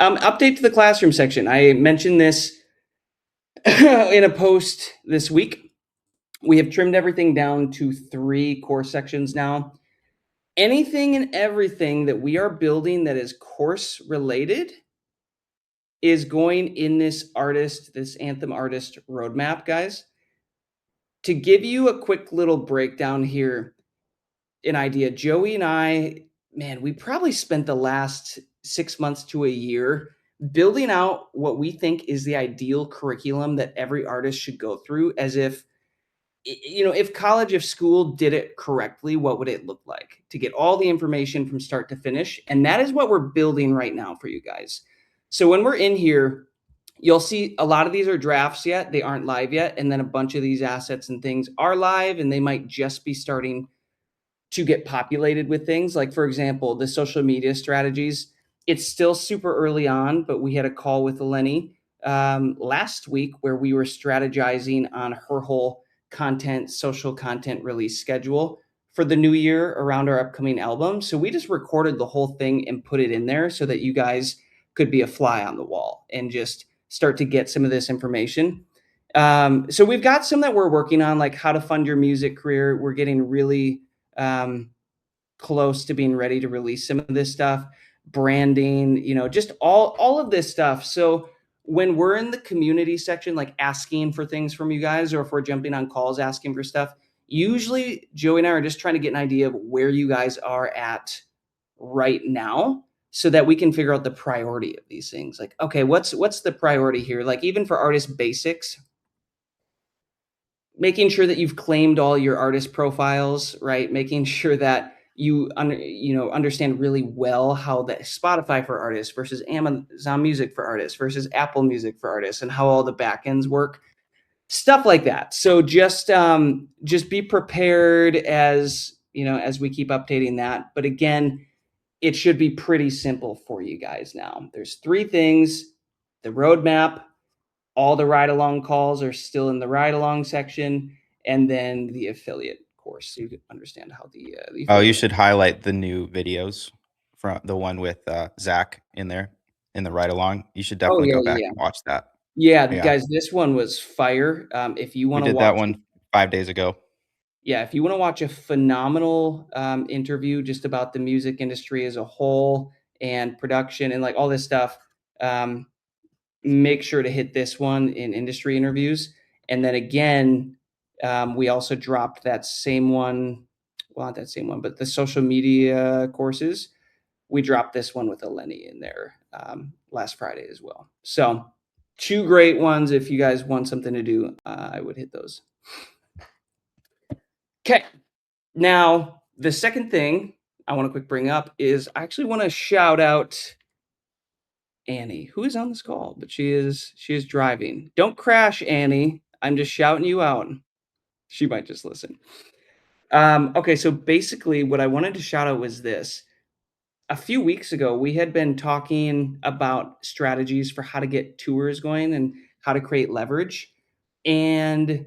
Update to the classroom section. I mentioned this in a post this week. We have trimmed everything down to 3 course sections now. Anything and everything that we are building that is course related is going in this Anthem artist roadmap, guys. To give you a quick little breakdown here, an idea, Joey and I, man, we probably spent the last 6 months to a year building out what we think is the ideal curriculum that every artist should go through, as if, if college, if school did it correctly, what would it look like to get all the information from start to finish? And that is what we're building right now for you guys. So when we're in here, you'll see a lot of these are drafts yet. They aren't live yet. And then a bunch of these assets and things are live, and they might just be starting to get populated with things. Like, for example, the social media strategies. It's still super early on, but we had a call with Eleni last week where we were strategizing on her whole social content release schedule for the new year around our upcoming album. So we just recorded the whole thing and put it in there so that you guys could be a fly on the wall and just start to get some of this information. So we've got some that we're working on, like how to fund your music career. We're getting really close to being ready to release some of this stuff, branding, just all of this stuff. So when we're in the community section, like asking for things from you guys, or if we're jumping on calls asking for stuff, usually Joey and I are just trying to get an idea of where you guys are at right now so that we can figure out the priority of these things. Like, okay, what's the priority here? Like, even for artist basics, making sure that you've claimed all your artist profiles, right? Making sure that you understand really well how the Spotify for artists versus Amazon Music for artists versus Apple Music for artists, and how all the backends work, stuff like that. So just be prepared as we keep updating that. But again, it should be pretty simple for you guys now. There's 3 things: the roadmap, all the ride-along calls are still in the ride-along section, and then the affiliate course, so you can understand how the Oh, you should highlight the new videos from the one with Zach in there in the ride along. You should Oh, definitely yeah, go back yeah. and watch that. Yeah, Yeah, guys, this one was fire. If you we wanna did watch that one 5 days ago. Yeah, if you wanna watch a phenomenal, interview just about the music industry as a whole and production and, like, all this stuff, um, make sure to hit this one in industry interviews. And then again, we also dropped that same one, well, not that same one, but the social media courses. We dropped this one with Eleni in there last Friday as well. So 2 great ones. If you guys want something to do, I would hit those. Okay. Now, the second thing I want to quick bring up is I actually want to shout out Annie, who is on this call, but she is driving. Don't crash, Annie. I'm just shouting you out. She might just listen. Okay, so basically what I wanted to shout out was this. A few weeks ago, we had been talking about strategies for how to get tours going and how to create leverage. And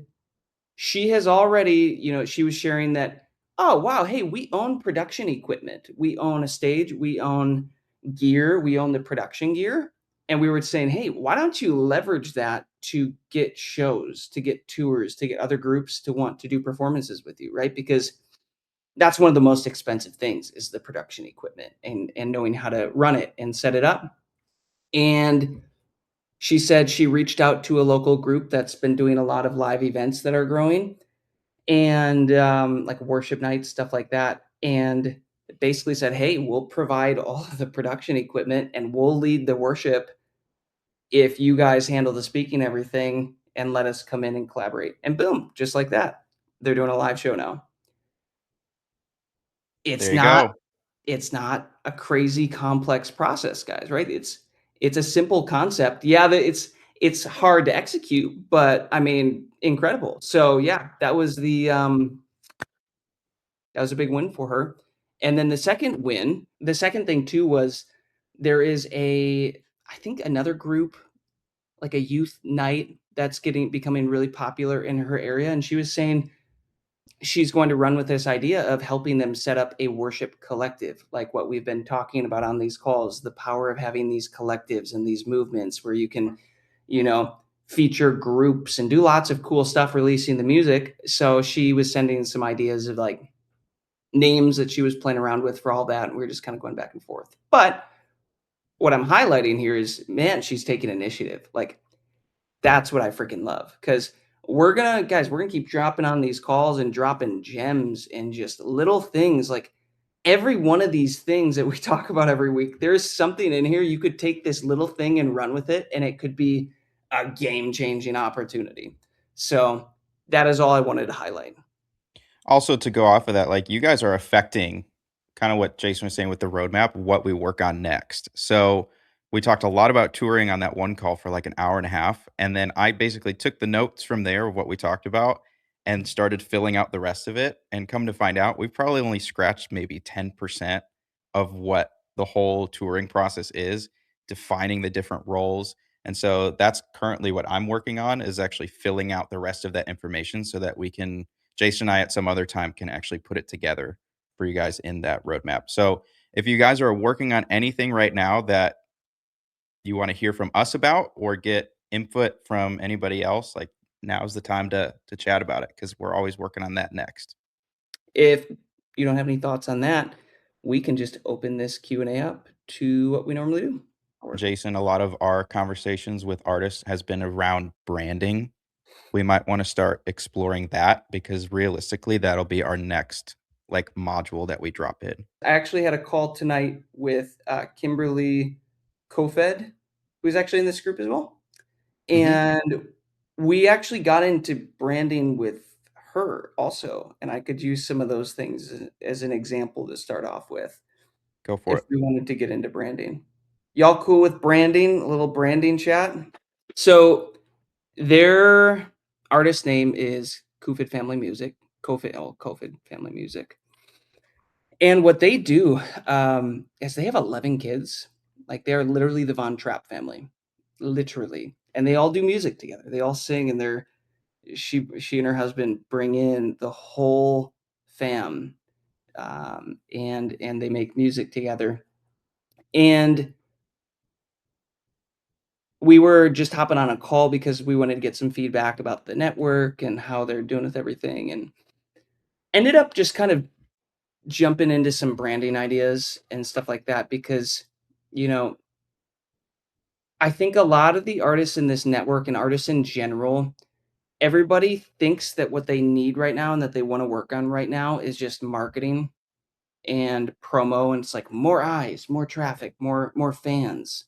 she has already, she was sharing that, oh, wow, hey, we own production equipment. We own a stage, we own gear, we own the production gear. And we were saying, hey, why don't you leverage that to get shows, to get tours, to get other groups to want to do performances with you, right? Because that's one of the most expensive things is the production equipment and knowing how to run it and set it up. And she said she reached out to a local group that's been doing a lot of live events that are growing, and like worship nights, stuff like that. And basically said, hey, we'll provide all of the production equipment and we'll lead the worship if you guys handle the speaking, everything, and let us come in and collaborate. And boom, just like that, they're doing a live show now. It's There you not go. it's not a crazy complex process, guys, right? It's a simple concept. Yeah, it's hard to execute, but I mean, incredible. So yeah, that was a big win for her. And then the second thing too was there is I think another group, like a youth night that's becoming really popular in her area. And she was saying she's going to run with this idea of helping them set up a worship collective, like what we've been talking about on these calls, the power of having these collectives and these movements where you can, you know, feature groups and do lots of cool stuff releasing the music. So she was sending some ideas of like names that she was playing around with for all that. And we were just kind of going back and forth. But what I'm highlighting here is, man, she's taking initiative. Like, that's what I freaking love, because we're gonna keep dropping on these calls and dropping gems and just little things. Like, every one of these things that we talk about every week, there's something in here. You could take this little thing and run with it, and it could be a game-changing opportunity. So that is all I wanted to highlight. Also, to go off of that, like you guys are affecting kind of what Jason was saying with the roadmap, what we work on next. So we talked a lot about touring on that one call for like an hour and a half. And then I basically took the notes from there of what we talked about and started filling out the rest of it. And come to find out, we've probably only scratched maybe 10% of what the whole touring process is, defining the different roles. And so that's currently what I'm working on, is actually filling out the rest of that information so that we can, Jason and I at some other time, can actually put it together for you guys in that roadmap. So if you guys are working on anything right now that you want to hear from us about or get input from anybody else, like now's the time to chat about it, because we're always working on that next. If you don't have any thoughts on that, we can just open this Q&A up to what we normally do. Jason, a lot of our conversations with artists has been around branding. We might want to start exploring that, because realistically that'll be our next like module that we drop in. I actually had a call tonight with Kimberly Kofed, who's actually in this group as well. And we actually got into branding with her also. And I could use some of those things as an example to start off with Go for if it. we wanted to get into branding. Y'all cool with branding? A little branding chat? So their artist name is Kofed Family Music. Kofed Family Music. And what they do is they have 11 kids. Like, they're literally the Von Trapp family, literally. And they all do music together. They all sing, and she and her husband bring in the whole fam, and they make music together. And we were just hopping on a call because we wanted to get some feedback about the network and how they're doing with everything, and ended up just kind of jumping into some branding ideas and stuff like that because, you know, I think a lot of the artists in this network and artists in general, everybody thinks that what they need right now and that they want to work on right now is just marketing and promo, and it's like more eyes, more traffic, more fans.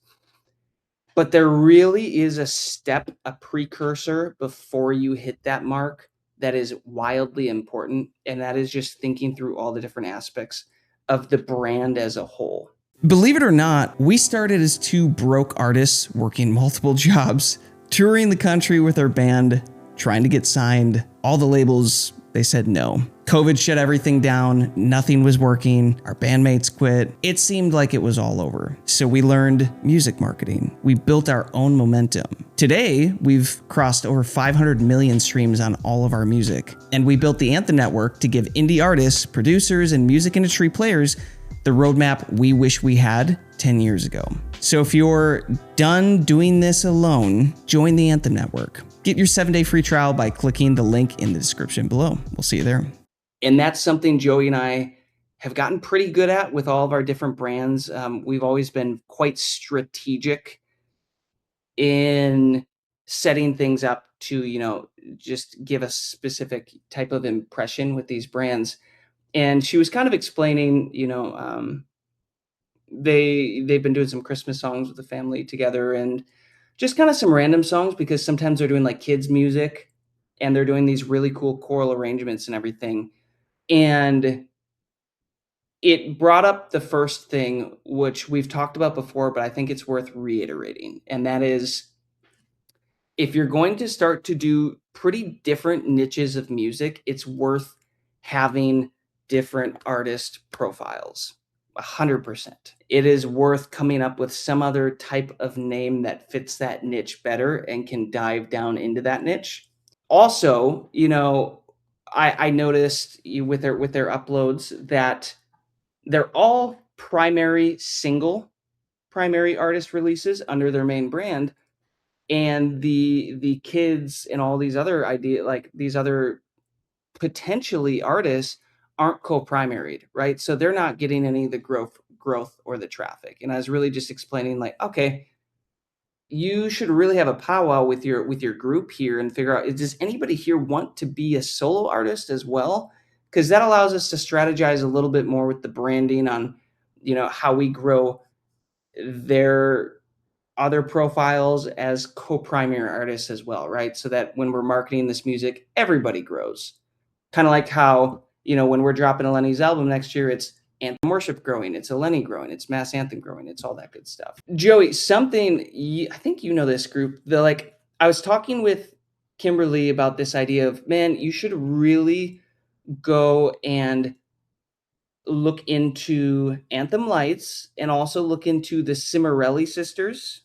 But there really is a step, a precursor before you hit that mark that is wildly important, and that is just thinking through all the different aspects of the brand as a whole. Believe it or not, we started as two broke artists working multiple jobs, touring the country with our band, trying to get signed. All the labels, they said no. COVID shut everything down. Nothing was working. Our bandmates quit. It seemed like it was all over. So we learned music marketing. We built our own momentum. Today, we've crossed over 500 million streams on all of our music. And we built the Anthem Network to give indie artists, producers, and music industry players the roadmap we wish we had 10 years ago. So if you're done doing this alone, join the Anthem Network. Get your 7-day free trial by clicking the link in the description below. We'll see you there. And that's something Joey and I have gotten pretty good at with all of our different brands. We've always been quite strategic in setting things up to, just give a specific type of impression with these brands. And she was kind of explaining, they've been doing some Christmas songs with the family together, and just kind of some random songs, because sometimes they're doing like kids music and they're doing these really cool choral arrangements and everything. And it brought up the first thing, which we've talked about before, but I think it's worth reiterating. And that is, if you're going to start to do pretty different niches of music, it's worth having different artist profiles. 100%. It is worth coming up with some other type of name that fits that niche better and can dive down into that niche. Also, I noticed with their uploads that they're all primary artist releases under their main brand, and the kids and all these other these other potentially artists aren't co-primaried, right? So they're not getting any of the growth or the traffic. And I was really just explaining like, okay, you should really have a powwow with your group here and figure out, does anybody here want to be a solo artist as well? Because that allows us to strategize a little bit more with the branding on, how we grow their other profiles as co-primary artists as well, right? So that when we're marketing this music, everybody grows. Kind of like how, when we're dropping a Lenny's album next year, it's Anthem Worship growing, it's a Lenny growing, it's Mass Anthem growing, it's all that good stuff. Joey, I think you know this group. I was talking with Kimberly about this idea of, man, you should really go and look into Anthem Lights and also look into the Cimarelli sisters,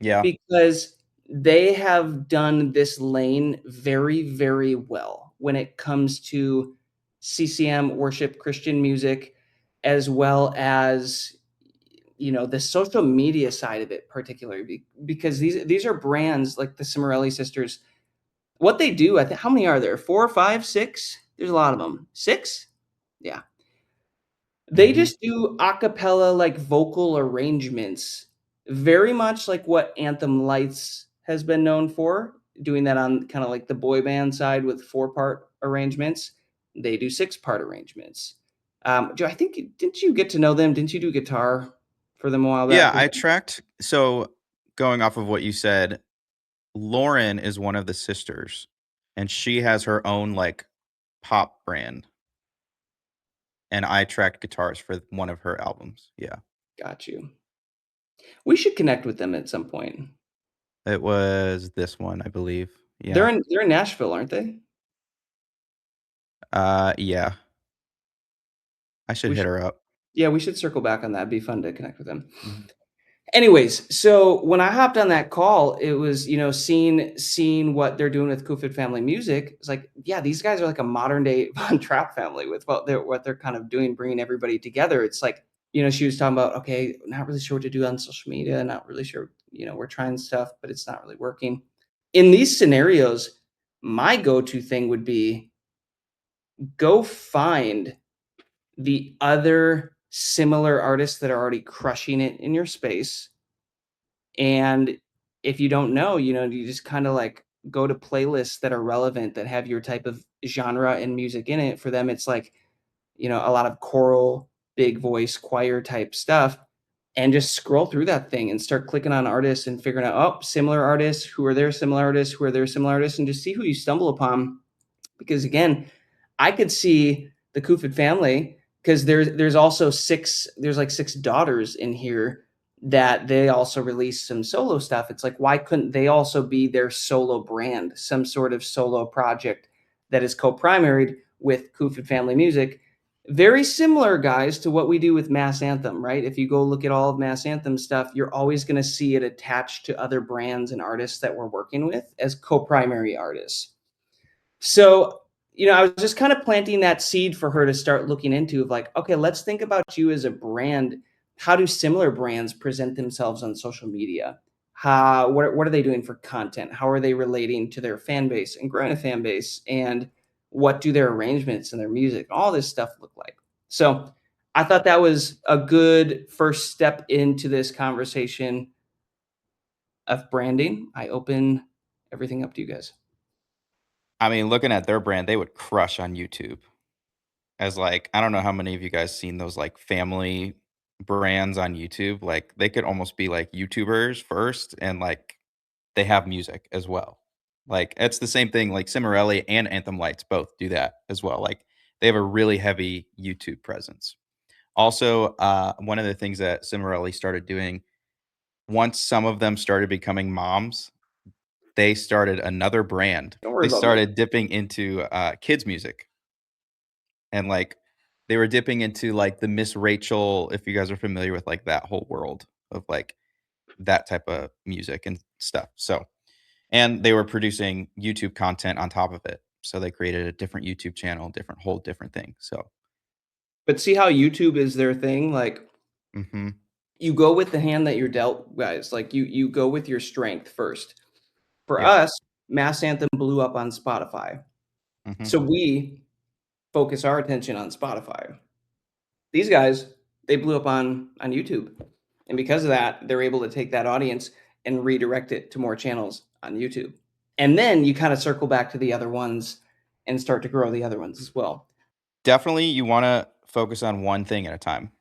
Yeah. because they have done this lane very, very well when it comes to CCM worship Christian music, as well as the social media side of it, particularly because these are brands like the Cimarelli sisters. What they do, I think, how many are there? 4, 5, 6? There's a lot of them. 6? Yeah. They Mhm. just do a cappella, like, vocal arrangements, very much like what Anthem Lights has been known for, doing that on kinda like the boy band side with 4-part arrangements. They do 6-part arrangements. Joe, I think didn't you get to know them? Didn't you do guitar for them a while Yeah, back as I well? tracked. So going off of what you said, Lauren is one of the sisters, and she has her own like pop brand, and I tracked guitars for one of her albums. Yeah. Got you. We should connect with them at some point. It was this one, I believe. Yeah. They're in Nashville, aren't they? Yeah. I should We hit should her up. Yeah, we should circle back on that. It'd be fun to connect with them. Mhm. Anyways, so when I hopped on that call, it was, seeing what they're doing with Kufit Family Music. It's like, yeah, these guys are like a modern day Von Trapp family with what they're kind of doing, bringing everybody together. It's like, she was talking about, okay, not really sure what to do on social media, not really sure, we're trying stuff, but it's not really working. In these scenarios, my go-to thing would be go find the other similar artists that are already crushing it in your space. And if you don't know, you just kind of like go to playlists that are relevant, that have your type of genre and music in it. For them, it's like, a lot of choral, big voice, choir type stuff. And just scroll through that thing and start clicking on artists and figuring out, oh, similar artists, who are their similar artists, who are their similar artists, and just see who you stumble upon. Because again, I could see the Kufid family, because there's also there's like 6 daughters in here that they also release some solo stuff. It's like, why couldn't they also be their solo brand, some sort of solo project that is co-primaried with Kufid Family Music? Very similar, guys, to what we do with Mass Anthem, right? If you go look at all of Mass Anthem stuff, you're always going to see it attached to other brands and artists that we're working with as co-primary artists. So, I was just kind of planting that seed for her to start looking into, of like, okay, let's think about you as a brand. How do similar brands present themselves on social media? What are they doing for content? How are they relating to their fan base and growing a fan base? And what do their arrangements and their music, all this stuff look like? So I thought that was a good first step into this conversation of branding. I open everything up to you guys. I mean, looking at their brand, they would crush on YouTube. As like, I don't know how many of you guys seen those like family brands on YouTube. Like they could almost be like YouTubers first and like they have music as well. Like it's the same thing, like Cimarelli and Anthem Lights both do that as well. Like they have a really heavy YouTube presence. Also, one of the things that Cimarelli started doing, once some of them started becoming moms, they started another brand. Don't worry They about me. started dipping into kids music, and like they were dipping into like the Miss Rachel, if you guys are familiar with like that whole world of like that type of music and stuff. So, and they were producing YouTube content on top of it. So they created a different YouTube channel, whole different thing. So, But see how YouTube is their thing? Like, mm-hmm. you go with the hand that you're dealt, guys. Like, you go with your strength first. For Yep. us, Mass Anthem blew up on Spotify. Mm-hmm. So we focus our attention on Spotify. These guys, they blew up on YouTube. And because of that, they're able to take that audience and redirect it to more channels on YouTube. And then you kind of circle back to the other ones and start to grow the other ones as well. Definitely, you want to focus on one thing at a time.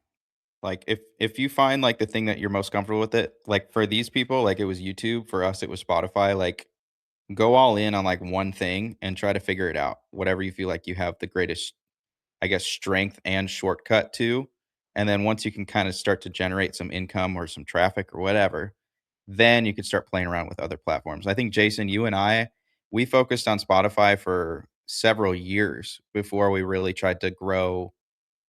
Like if you find like the thing that you're most comfortable with it, like for these people, like it was YouTube, for us it was Spotify, like go all in on like one thing and try to figure it out. Whatever you feel like you have the greatest, I guess, strength and shortcut to. And then once you can kind of start to generate some income or some traffic or whatever, then you could start playing around with other platforms. I think Jason, you and I, we focused on Spotify for several years before we really tried to grow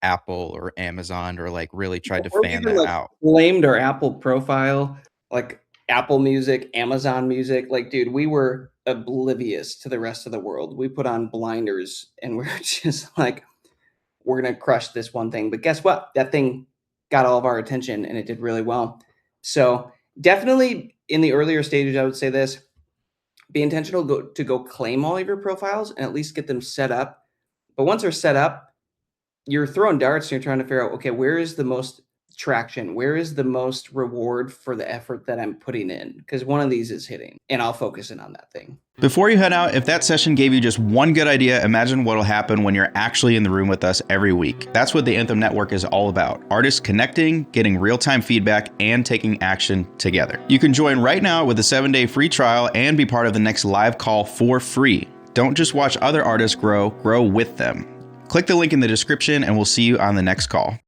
Apple or Amazon or like really tried to Before we fan even that like out. claimed our Apple profile, like Apple Music, Amazon Music, like dude, we were oblivious to the rest of the world. We put on blinders and we're just like, we're gonna crush this one thing. But guess what? That thing got all of our attention and it did really well. So definitely in the earlier stages, I would say this: be intentional to go claim all of your profiles and at least get them set up. But once they're set up, you're throwing darts and you're trying to figure out, okay, where is the most traction? Where is the most reward for the effort that I'm putting in? Because one of these is hitting, and I'll focus in on that thing. Before you head out, if that session gave you just one good idea, imagine what'll happen when you're actually in the room with us every week. That's what the Anthem Network is all about. Artists connecting, getting real-time feedback, and taking action together. You can join right now with a 7-day free trial and be part of the next live call for free. Don't just watch other artists grow with them. Click the link in the description and we'll see you on the next call.